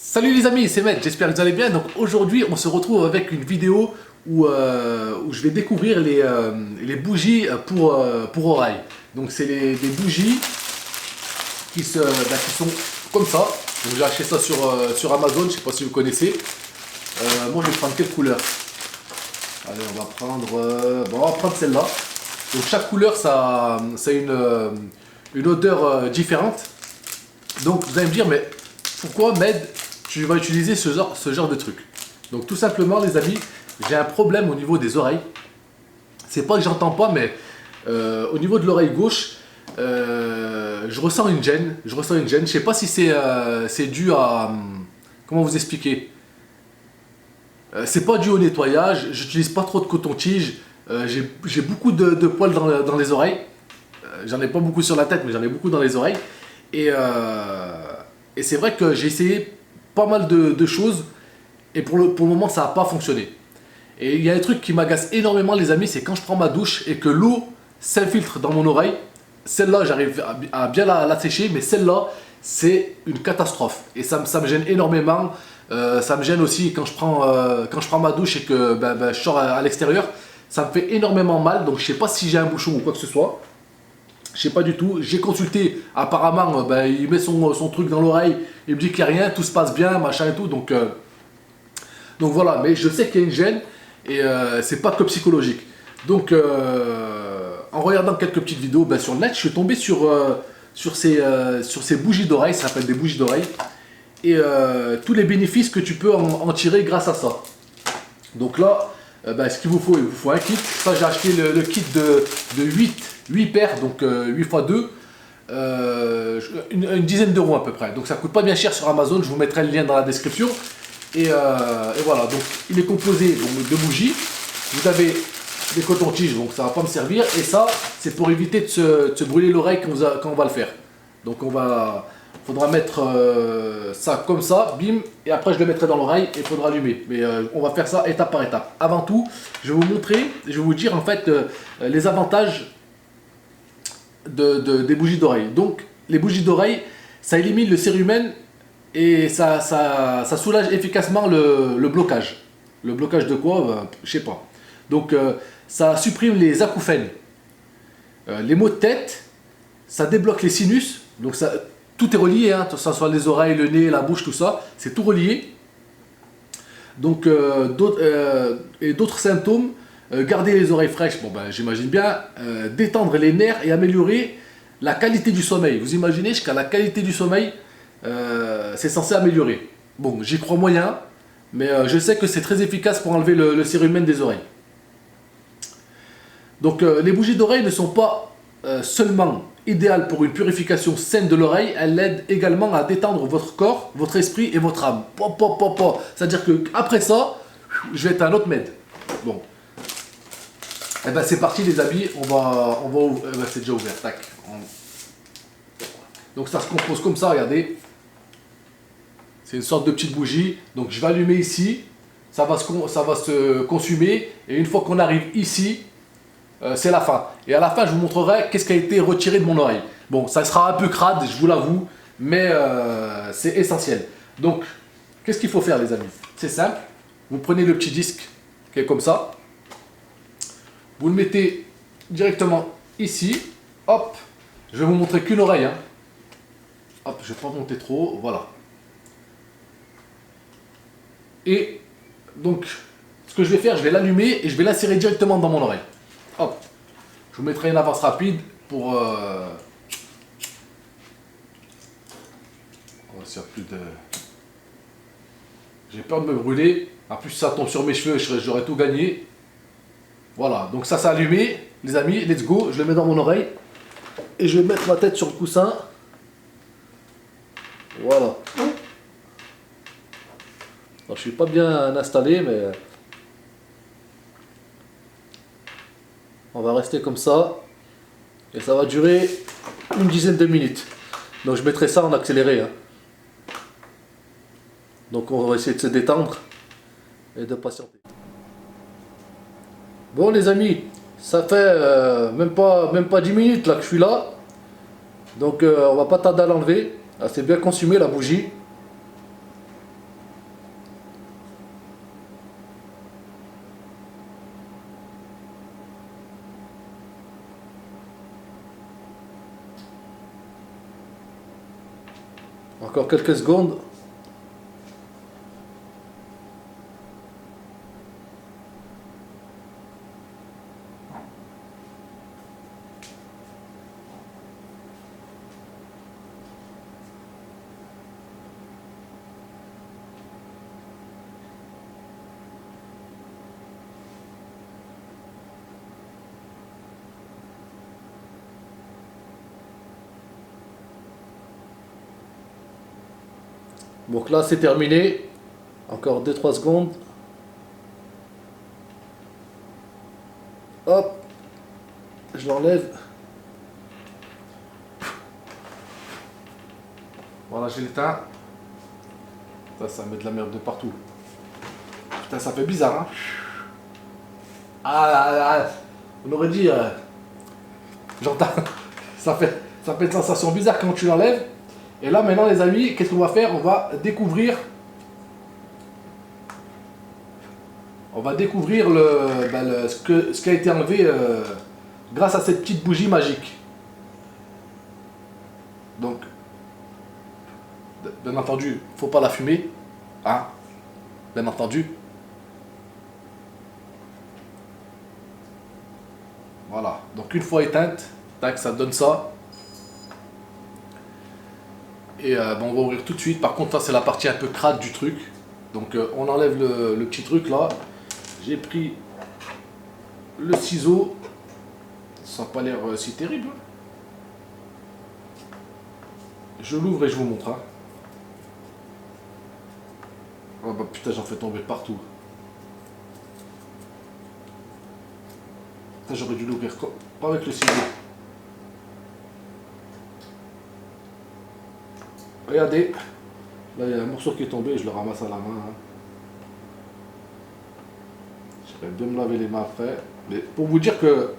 Salut les amis, c'est Matt, j'espère que vous allez bien. Donc aujourd'hui on se retrouve avec une vidéo où je vais découvrir les bougies pour oreilles. Donc c'est des bougies qui sont comme ça. Donc j'ai acheté ça sur Amazon, je ne sais pas si vous connaissez. Moi je vais prendre quelle couleur? Allez, on va prendre celle-là. Donc chaque couleur ça a une odeur différente. Donc vous allez me dire, mais pourquoi Med tu vas utiliser ce genre de truc? Donc tout simplement les amis, j'ai un problème au niveau des oreilles. C'est pas que j'entends pas, mais au niveau de l'oreille gauche, je ressens une gêne. Je sais pas si c'est dû à... comment vous expliquer? C'est pas dû au nettoyage, j'utilise pas trop de coton-tige. J'ai beaucoup de poils dans les oreilles. J'en ai pas beaucoup sur la tête, mais j'en ai beaucoup dans les oreilles. Et c'est vrai que j'ai essayé pas mal de choses et pour le moment ça n'a pas fonctionné. Et il y a un truc qui m'agace énormément les amis, c'est quand je prends ma douche et que l'eau s'infiltre dans mon oreille. Celle-là j'arrive à bien la sécher, mais celle-là c'est une catastrophe et ça me gêne énormément. Ça me gêne aussi quand je prends ma douche et que je sors à l'extérieur. Ça me fait énormément mal, donc je sais pas si j'ai un bouchon ou quoi que ce soit. Je sais pas du tout, j'ai consulté, apparemment il met son truc dans l'oreille, il me dit qu'il n'y a rien, tout se passe bien, machin et tout, donc voilà, mais je sais qu'il y a une gêne et c'est pas que psychologique. Donc en regardant quelques petites vidéos sur le net, je suis tombé sur ces bougies d'oreille, ça s'appelle des bougies d'oreille, et tous les bénéfices que tu peux en tirer grâce à ça. Donc là, ce qu'il vous faut, il vous faut un kit. Ça j'ai acheté le kit de 8 paires, donc 8 x 2, une dizaine d'euros à peu près. Donc ça coûte pas bien cher sur Amazon, je vous mettrai le lien dans la description. Et voilà, donc il est composé donc, de bougies. Vous avez des cotons-tiges, donc ça va pas me servir. Et ça, c'est pour éviter de se brûler l'oreille quand on va le faire. Donc faudra mettre ça comme ça, bim, et après je le mettrai dans l'oreille et il faudra allumer. Mais on va faire ça étape par étape. Avant tout, je vais vous montrer, je vais vous dire en fait les avantages des bougies d'oreille. Donc les bougies d'oreille, ça élimine le cérumen et ça soulage efficacement le blocage. Le blocage de quoi? Je sais pas. Donc ça supprime les acouphènes. Les maux de tête, ça débloque les sinus. Donc ça, tout est relié, hein, que ce soit les oreilles, le nez, la bouche, tout ça, c'est tout relié. Donc d'autres symptômes, garder les oreilles fraîches, j'imagine bien, détendre les nerfs et améliorer la qualité du sommeil. Vous imaginez jusqu'à la qualité du sommeil, c'est censé améliorer. Bon, j'y crois moyen, mais je sais que c'est très efficace pour enlever le cérumen des oreilles. Donc les bougies d'oreille ne sont pas seulement idéales pour une purification saine de l'oreille, elles aident également à détendre votre corps, votre esprit et votre âme. C'est-à-dire qu'après ça, je vais être un autre Med. Bon. Et c'est parti les amis, on va c'est déjà ouvert, tac. Donc ça se compose comme ça, regardez. C'est une sorte de petite bougie. Donc je vais allumer ici, ça va se consumer et une fois qu'on arrive ici, c'est la fin. Et à la fin, je vous montrerai qu'est-ce qui a été retiré de mon oreille. Bon, ça sera un peu crade, je vous l'avoue, mais c'est essentiel. Donc, qu'est-ce qu'il faut faire, les amis? C'est simple. Vous prenez le petit disque qui est comme ça. Vous le mettez directement ici. Hop. Je vais vous montrer qu'une oreille. Hein. Hop, je ne vais pas monter trop. Voilà. Et donc, ce que je vais faire, je vais l'allumer et je vais l'insérer directement dans mon oreille. Hop, je vous mettrai une avance rapide pour... Oh, s'il y a plus de... J'ai peur de me brûler. En plus, ça tombe sur mes cheveux, j'aurais tout gagné. Voilà, donc ça c'est allumé. Les amis, let's go. Je le mets dans mon oreille. Et je vais mettre ma tête sur le coussin. Voilà. Alors, je suis pas bien installé, mais... On va rester comme ça et ça va durer une dizaine de minutes. Donc je mettrai ça en accéléré. Hein. Donc on va essayer de se détendre et de patienter. Bon les amis, ça fait même pas 10 minutes là que je suis là. Donc on va pas tarder à l'enlever. C'est bien consumé la bougie. Encore quelques secondes. Donc là c'est terminé. Encore 2-3 secondes. Hop. Je l'enlève. Voilà, j'ai l'éteint. Ça met de la merde de partout. Putain, ça fait bizarre, hein. On aurait dit... j'entends... ça fait une sensation bizarre quand tu l'enlèves. Et là, maintenant, les amis, qu'est-ce qu'on va faire? On va découvrir... ce qui a été enlevé grâce à cette petite bougie magique. Donc, bien entendu, faut pas la fumer, hein, bien entendu. Voilà, donc une fois éteinte, tac, ça donne ça. Et bon, on va ouvrir tout de suite. Par contre, ça c'est la partie un peu crade du truc. Donc on enlève le petit truc là. J'ai pris le ciseau. Ça n'a pas l'air si terrible. Je l'ouvre et je vous montre. Hein. Oh bah putain, j'en fais tomber partout. J'aurais dû l'ouvrir pas avec le ciseau. Regardez, là il y a un morceau qui est tombé, je le ramasse à la main. Hein. Je vais bien me laver les mains après. Mais pour vous dire que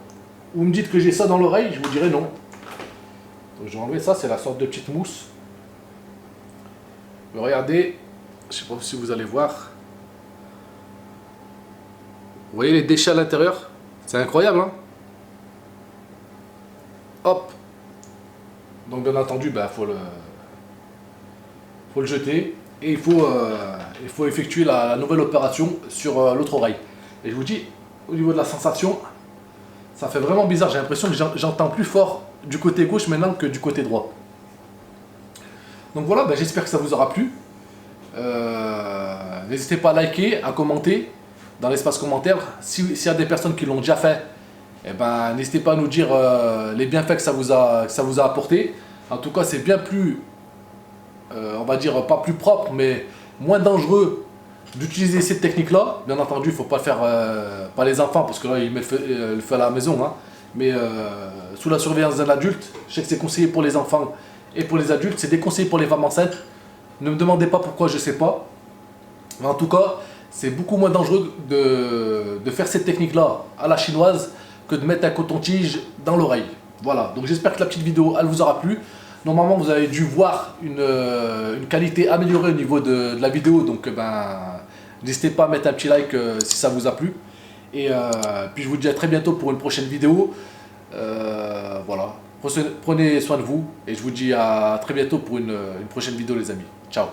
vous me dites que j'ai ça dans l'oreille, je vous dirais non. Donc je vais enlever ça, c'est la sorte de petite mousse. Mais regardez, je sais pas si vous allez voir. Vous voyez les déchets à l'intérieur? C'est incroyable, hein? Hop. Donc bien entendu, bah, faut le jeter. Et il faut effectuer la nouvelle opération sur l'autre oreille. Et je vous dis, au niveau de la sensation, ça fait vraiment bizarre. J'ai l'impression que j'entends plus fort du côté gauche maintenant que du côté droit. Donc voilà, bah, j'espère que ça vous aura plu. N'hésitez pas à liker, à commenter dans l'espace commentaire. S'il y a des personnes qui l'ont déjà fait, eh ben, n'hésitez pas à nous dire les bienfaits que ça vous a apporté. En tout cas, c'est bien plus, on va dire, pas plus propre, mais moins dangereux d'utiliser cette technique-là. Bien entendu, il ne faut pas le faire par les enfants, parce que là, il met le feu à la maison. Hein. Mais sous la surveillance d'un adulte, je sais que c'est conseillé pour les enfants et pour les adultes. C'est déconseillé pour les femmes enceintes. Ne me demandez pas pourquoi, je ne sais pas. Mais en tout cas, c'est beaucoup moins dangereux de faire cette technique-là à la chinoise que de mettre un coton-tige dans l'oreille. Voilà, donc j'espère que la petite vidéo, elle vous aura plu. Normalement, vous avez dû voir une qualité améliorée au niveau de la vidéo. Donc, ben, n'hésitez pas à mettre un petit like si ça vous a plu. Et puis, je vous dis à très bientôt pour une prochaine vidéo. Voilà, prenez soin de vous. Et je vous dis à très bientôt pour une prochaine vidéo, les amis. Ciao.